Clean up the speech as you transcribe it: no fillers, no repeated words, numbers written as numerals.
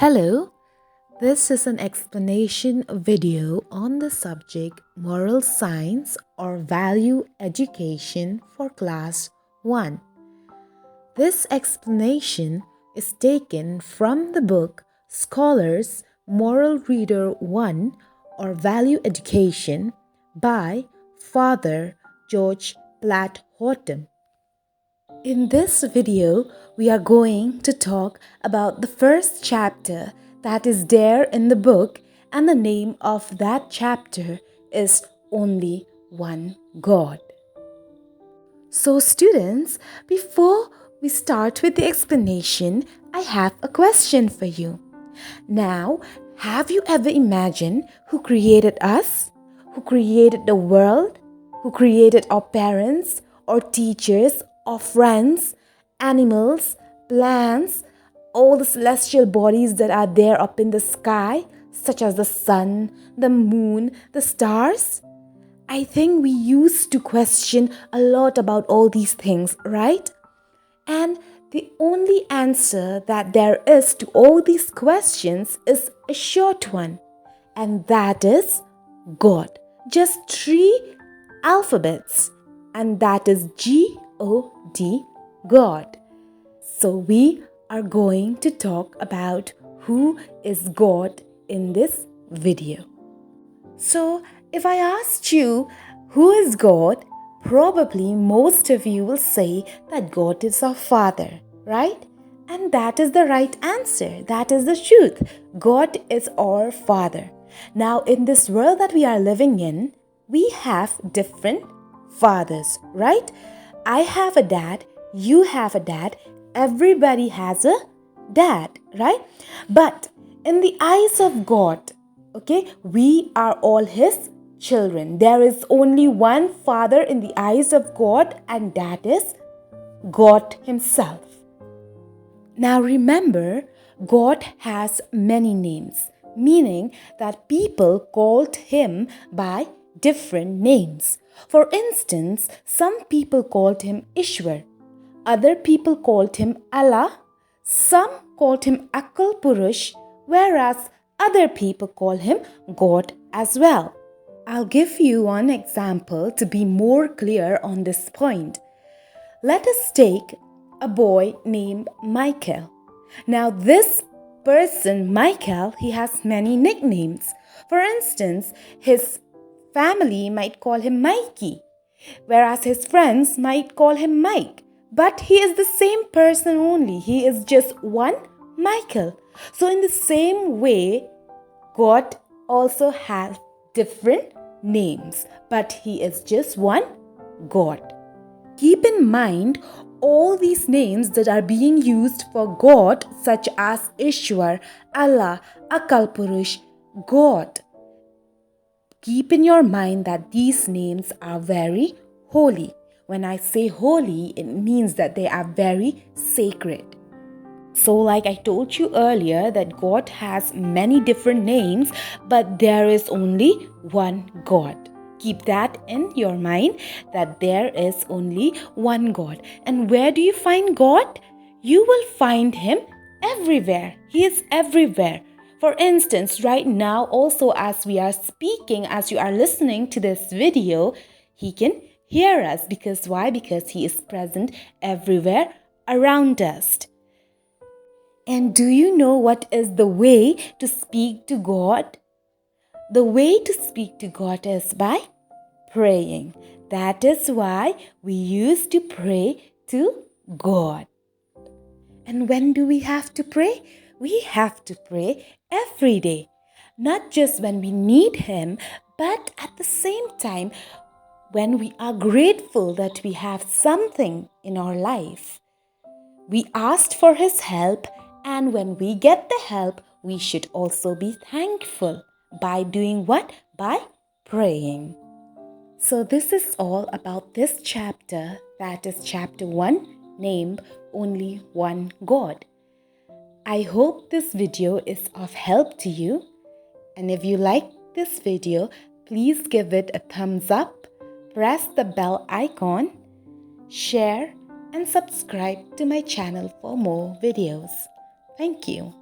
Hello, this is an explanation video on the subject moral science or value education for class 1. This explanation is taken from the book Scholars Moral Reader 1 or Value Education by Father George Platt Horton. In this video, we are going to talk about the first chapter that is there in the book, and the name of that chapter is Only One God. So students, before we start with the explanation, I have a question for you. Now, have you ever imagined who created us? Who created the world? Who created our parents, or teachers, or friends, animals, plants, all the celestial bodies that are there up in the sky, such as the sun, the moon, the stars? I think we used to question a lot about all these things, right? And the only answer that there is to all these questions is a short one, and that is God. Just 3 alphabets, and that is G-O-D, God. So we are going to talk about who is God in this video. So if I asked you who is God, probably most of you will say that God is our Father, right? And that is the right answer. That is the truth. God is our Father. Now, in this world that we are living in, we have different fathers, right? I have a dad, you have a dad, everybody has a dad, right? But in the eyes of God, okay, we are all His children. There is only one Father in the eyes of God, and that is God Himself. Now remember, God has many names, meaning that people called Him by different names. For instance, some people called Him Ishwar, other people called Him Allah, some called Him Akal Purush, whereas other people call Him God as well. I'll give you one example to be more clear on this point. Let us take a boy named Michael. Now this person, Michael, he has many nicknames. For instance, his family might call him Mikey, whereas his friends might call him Mike. But he is the same person only. He is just one Michael. So in the same way, God also has different names, but He is just one God. Keep in mind all these names that are being used for God, such as Ishwar, Allah, Akal Purush, God. Keep in your mind that these names are very holy. When I say holy, it means that they are very sacred. So like I told you earlier that God has many different names, but there is only one God. Keep that in your mind that there is only one God. And where do you find God? You will find Him everywhere. He is everywhere. For instance, right now also as we are speaking, as you are listening to this video, He can hear us. Because why? Because He is present everywhere around us. And do you know what is the way to speak to God? The way to speak to God is by praying. That is why we used to pray to God. And when do we have to pray? We have to pray every day. Not just when we need Him, but at the same time when we are grateful that we have something in our life. We asked for His help, and when we get the help, we should also be thankful. By doing what? By praying. So this is all about this chapter, that is chapter 1, named Only One God. I hope this video is of help to you. And if you like this video, please give it a thumbs up, press the bell icon, share, and subscribe to my channel for more videos. Thank you.